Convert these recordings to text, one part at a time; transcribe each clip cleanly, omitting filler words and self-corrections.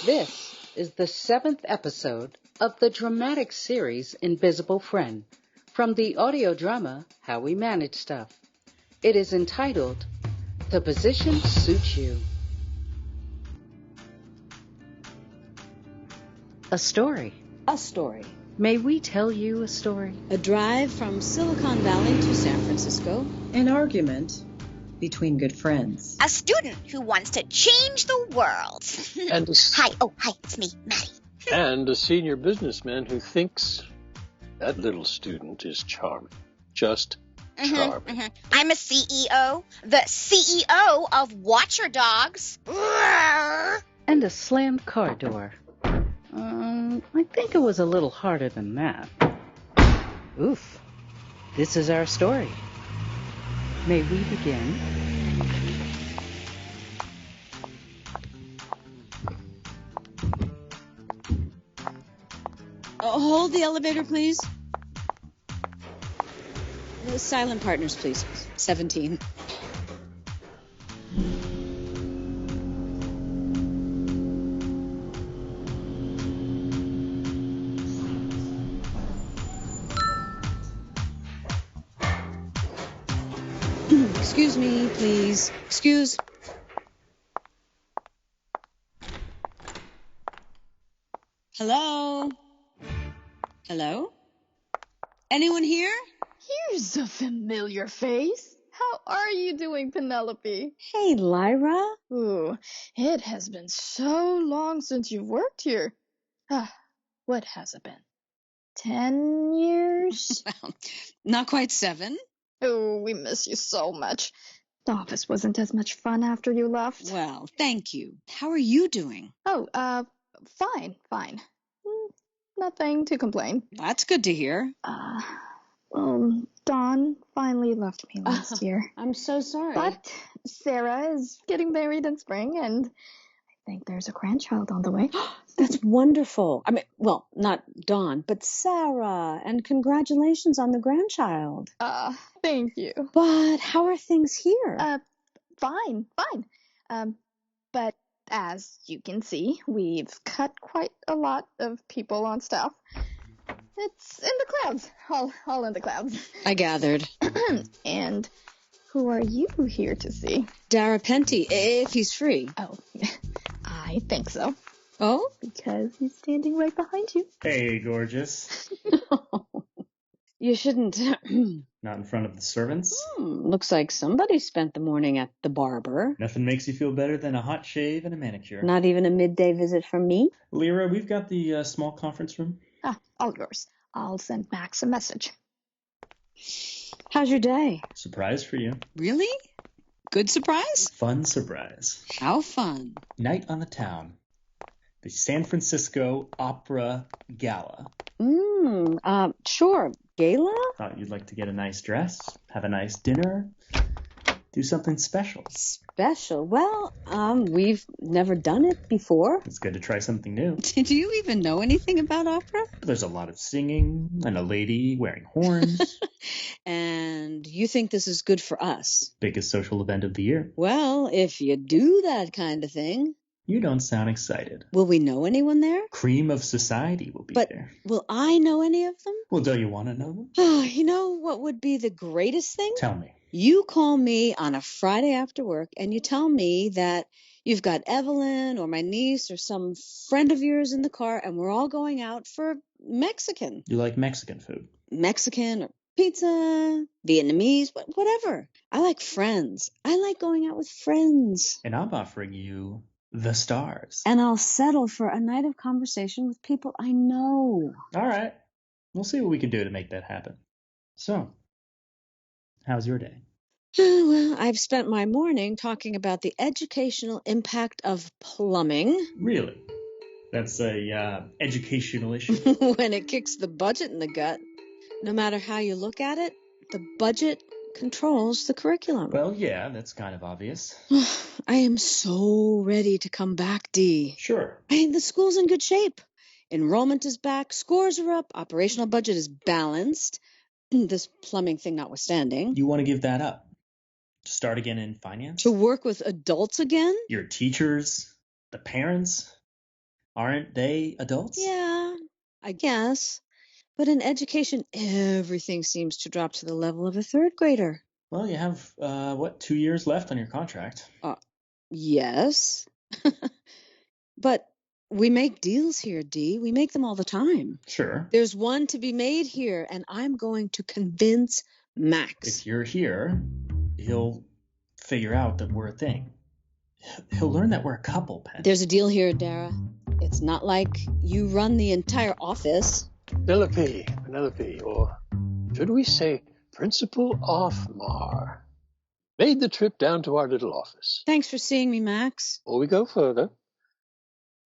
This is the 7th episode of the dramatic series Embisivle Friend from the audio drama How We Manage Stuff. It is entitled The Position Suits You. A story. A story. May we tell you a story? A drive from Silicon Valley to San Francisco. An argument between good friends. A student who wants to change the world. And Hi, it's me, Maddie. And a senior businessman who thinks that little student is charming. Just charming. I'm a CEO, the CEO of Watcher Dogs. And a slammed car door. I think it was a little harder than that. Oof. This is our story. May we begin? Hold the elevator, please. Silent partners, please. 17. Excuse me, please. Excuse. Hello? Hello? Anyone here? Here's a familiar face. How are you doing, Penelope? Hey, Lyra. Ooh, it has been so long since you've worked here. What has it been? 10 years? Well, not quite 7. Oh, we miss you so much. The office wasn't as much fun after you left. Well, thank you. How are you doing? Oh, fine. Nothing to complain. That's good to hear. Dawn finally left me last year. I'm so sorry. But Sarah is getting married in spring, and I think there's a grandchild on the way. That's wonderful. I mean, well, not Dawn, but Sarah. And congratulations on the grandchild. Thank you. But how are things here? Fine. But as you can see, we've cut quite a lot of people on staff. It's in the clouds. All in the clouds. I gathered. And who are you here to see? Dara Penti, if he's free. Oh, I think so. Oh? Because he's standing right behind you. Hey, gorgeous. You shouldn't. Not in front of the servants? Looks like somebody spent the morning at the barber. Nothing makes you feel better than a hot shave and a manicure. Not even a midday visit from me? Lyra, we've got the small conference room. All yours. I'll send Max a message. How's your day? Surprise for you. Really? Good surprise? Fun surprise. How fun? Night on the town. The San Francisco Opera Gala. Sure. Gala? Thought you'd like to get a nice dress, have a nice dinner, do something special. Special? Well, we've never done it before. It's good to try something new. Do you even know anything about opera? There's a lot of singing and a lady wearing horns. And you think this is good for us? Biggest social event of the year. Well, if you do that kind of thing. You don't sound excited. Will we know anyone there? Cream of society will be there. Will I know any of them? Well, do you want to know them? You know what would be the greatest thing? Tell me. You call me on a Friday after work and you tell me that you've got Evelyn or my niece or some friend of yours in the car and we're all going out for Mexican. You like Mexican food? Mexican or pizza, Vietnamese, whatever. I like friends. I like going out with friends. And I'm offering you the stars. And I'll settle for a night of conversation with people I know. All right. We'll see what we can do to make that happen. So, how's your day? Well, I've spent my morning talking about the educational impact of plumbing. Really? That's a educational issue? When it kicks the budget in the gut. No matter how you look at it, the budget controls the curriculum. Well, yeah, that's kind of obvious. I am so ready to come back, Dee. Sure. I mean, the school's in good shape. Enrollment is back, scores are up, operational budget is balanced. This plumbing thing notwithstanding. You want to give that up? To start again in finance? To work with adults again? Your teachers? The parents? Aren't they adults? Yeah, I guess. But in education, everything seems to drop to the level of a third grader. Well, you have, 2 years left on your contract. Yes. But we make deals here, Dee. We make them all the time. Sure. There's one to be made here, and I'm going to convince Max. If you're here, he'll figure out that we're a thing. He'll learn that we're a couple, Pen. There's a deal here, Dara. It's not like you run the entire office. Penelope, or should we say Principal Othmar, made the trip down to our little office. Thanks for seeing me, Max. Before we go further,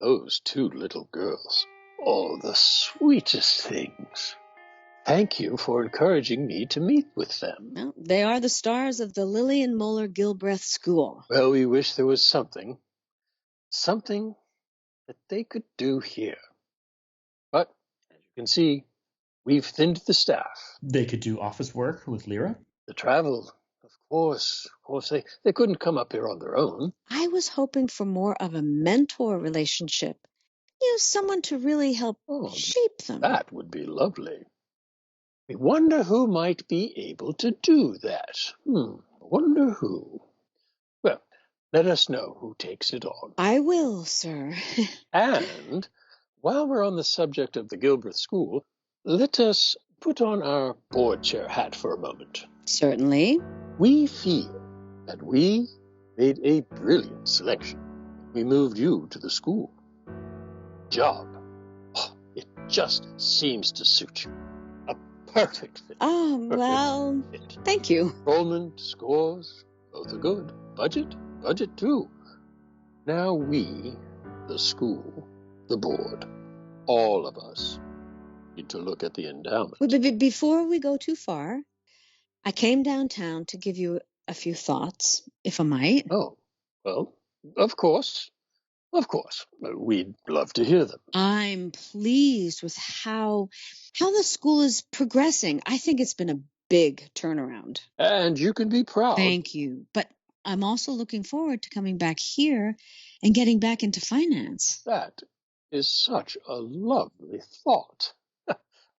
those two little girls, the sweetest things. Thank you for encouraging me to meet with them. Well, they are the stars of the Lillian Moeller Gilbreth School. Well, we wish there was something that they could do here. But, as you can see, we've thinned the staff. They could do office work with Lyra? The travel, of course, they couldn't come up here on their own. I was hoping for more of a mentor relationship. Someone to really help shape them. That would be lovely. I wonder who might be able to do that. Wonder who. Well, let us know who takes it on. I will, sir. And while we're on the subject of the Gilbreth School, let us put on our board chair hat for a moment. Certainly. We feel that we made a brilliant selection. We moved you to the school. Job. It just seems to suit you. A perfect fit. Well, thank you. Enrollment, scores, both are good. Budget too. Now we, the school, the board, all of us, need to look at the endowment. Before we go too far, I came downtown to give you a few thoughts, if I might. Oh, well, of course. Of course. We'd love to hear them. I'm pleased with how the school is progressing. I think it's been a big turnaround. And you can be proud. Thank you. But I'm also looking forward to coming back here and getting back into finance. That is such a lovely thought.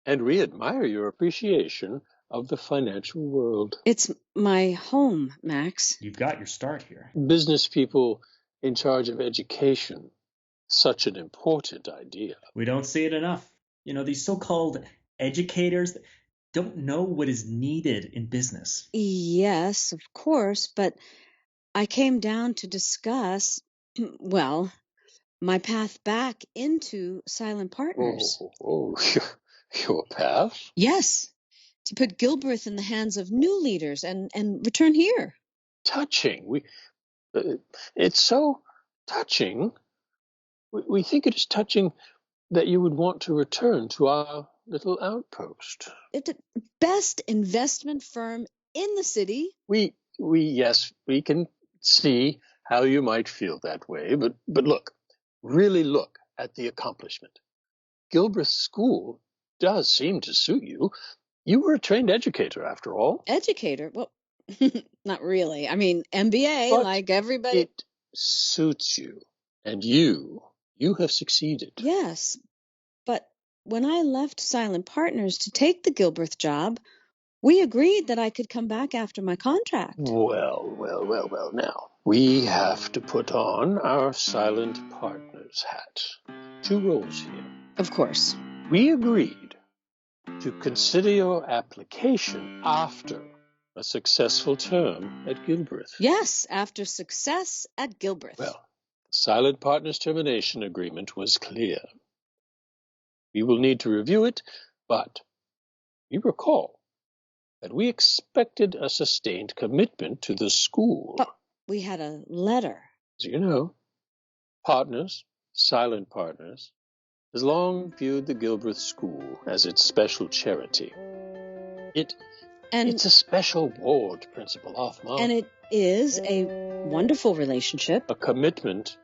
And we admire your appreciation of the financial world. It's my home, Max. You've got your start here. Business people in charge of education. Such an important idea. We don't see it enough. These so-called educators don't know what is needed in business. Yes, of course, but I came down to discuss, my path back into Silent Partners. Your path? Yes, to put Gilbreth in the hands of new leaders and return here. Touching. It's so touching. We think it is touching that you would want to return to our little outpost. It's the best investment firm in the city. Yes, we can see how you might feel that way, but really look at the accomplishment. Gilbreth School does seem to suit you. You were a trained educator, after all. Educator? Well, not really. I mean, MBA, but like everybody. It suits you, and you have succeeded. Yes, but when I left Silent Partners to take the Gilbreth job, we agreed that I could come back after my contract. Well, now. We have to put on our Silent Partners hat. 2 roles here. Of course. We agreed to consider your application after a successful term at Gilbreth. Yes, after success at Gilbreth. Well, the Silent Partners termination agreement was clear. We will need to review it, but you recall that we expected a sustained commitment to the school. But we had a letter. As you know, Partners, Silent Partners, has long viewed the Gilbreth School as its special charity. It's a special board, Principal Othmar. And it is a wonderful relationship. A commitment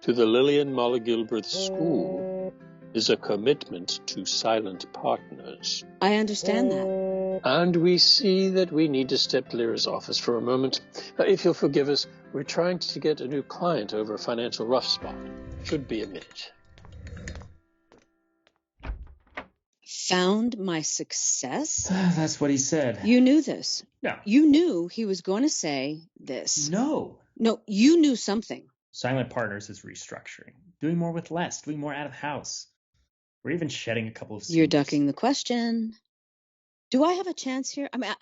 to the Lillian Moeller Gilbreth School is a commitment to Silent Partners. I understand that. And we see that we need to step to Lyra's office for a moment. If you'll forgive us, we're trying to get a new client over a financial rough spot. Should be a minute. found my success? That's what he said. You knew this. No. You knew he was going to say this. No. No, you knew something. Silent Partners is restructuring. Doing more with less. Doing more out of house. We're even shedding a couple of scenes. You're ducking the question. Do I have a chance here? I mean,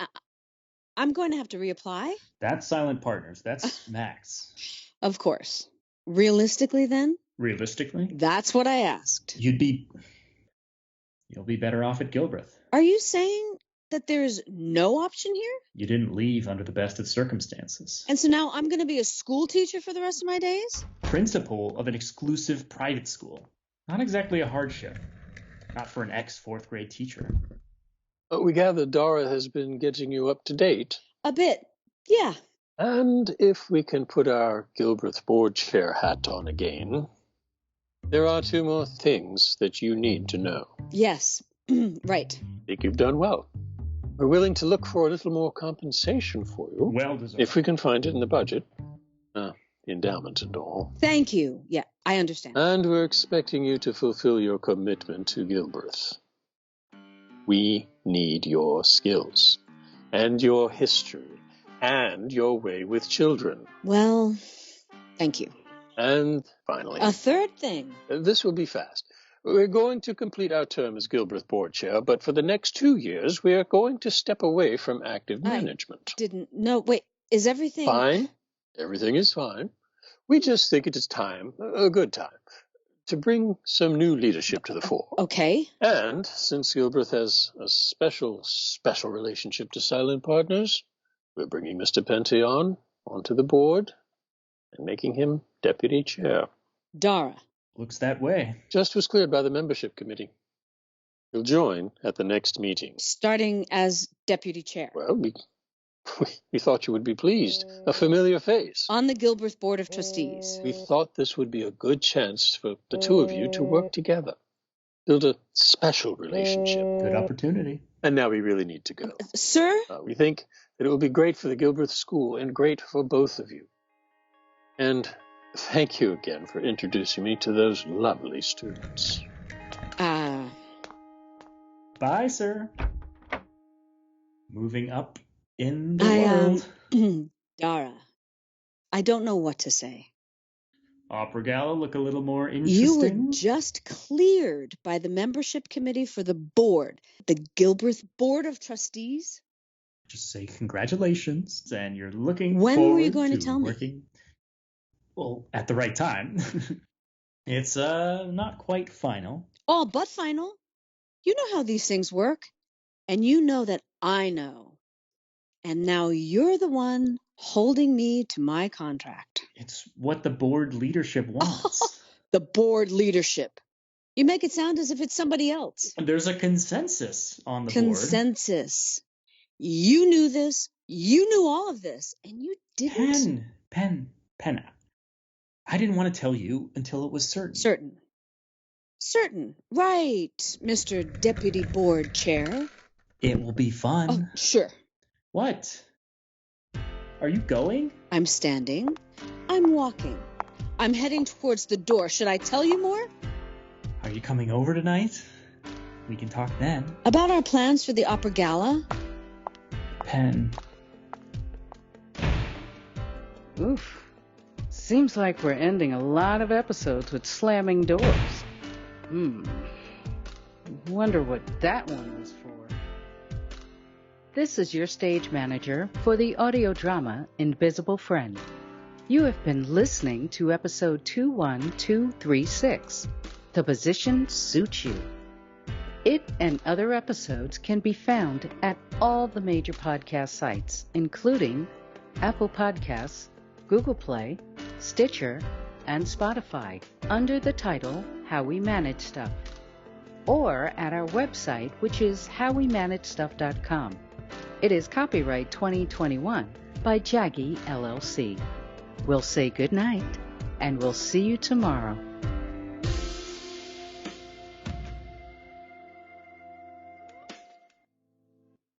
I'm going to have to reapply. That's Silent Partners. That's Max. Of course. Realistically, then? Realistically? That's what I asked. You'll be better off at Gilbreth. Are you saying that there's no option here? You didn't leave under the best of circumstances. And so now I'm going to be a school teacher for the rest of my days? Principal of an exclusive private school. Not exactly a hardship. Not for an ex-4th grade teacher. We gather Dara has been getting you up to date. A bit, yeah. And if we can put our Gilbreth board chair hat on again, there are 2 more things that you need to know. Yes, right. I think you've done well. We're willing to look for a little more compensation for you. Well deserved. If we can find it in the budget. The endowment and all. Thank you. Yeah, I understand. And we're expecting you to fulfill your commitment to Gilbreth. We need your skills, and your history, and your way with children. Well, thank you. And finally, a third thing. This will be fast. We're going to complete our term as Gilbreth board chair, but for the next 2 years, we are going to step away from active management. Wait, is everything... Fine. Everything is fine. We just think it is time, a good time, to bring some new leadership to the fore. Okay. And since Gilbreth has a special relationship to Silent Partners, we're bringing Mr. Penti onto the board and making him deputy chair. Dara. Looks that way. Just was cleared by the membership committee. He'll join at the next meeting. Starting as deputy chair. Well, we thought you would be pleased. A familiar face. On the Gilbreth Board of Trustees. We thought this would be a good chance for the 2 of you to work together. Build a special relationship. Good opportunity. And now we really need to go. Sir? We think that it will be great for the Gilbreth School and great for both of you. And thank you again for introducing me to those lovely students. Bye, sir. Moving up in the world. Dara, I don't know what to say. Opera Gala look a little more interesting. You were just cleared by the membership committee for the board, the Gilbreth Board of Trustees. Just say congratulations, and you're looking When forward were you going to tell working... me? Well, at the right time. It's not quite final. All but final. You know how these things work. And you know that I know. And now you're the one holding me to my contract. It's what the board leadership wants. The board leadership. You make it sound as if it's somebody else. There's a consensus on the board. Consensus. You knew this. You knew all of this. And you didn't. Pen. I didn't want to tell you until it was certain. Certain. Right, Mr. Deputy Board Chair. It will be fun. Oh, sure. What? Are you going? I'm standing. I'm walking. I'm heading towards the door. Should I tell you more? Are you coming over tonight? We can talk then. About our plans for the opera gala? Pen. Oof. Seems like we're ending a lot of episodes with slamming doors. Wonder what that one was for. This is your stage manager for the audio drama Embisivle Friend. You have been listening to episode 21236. The Position Suits You. It and other episodes can be found at all the major podcast sites, including Apple Podcasts, Google Play, Stitcher, and Spotify, under the title How We Manage Stuff, or at our website, which is howwemanagestuff.com. It is copyright 2021 by Jaggy LLC. We'll say good night, and we'll see you tomorrow.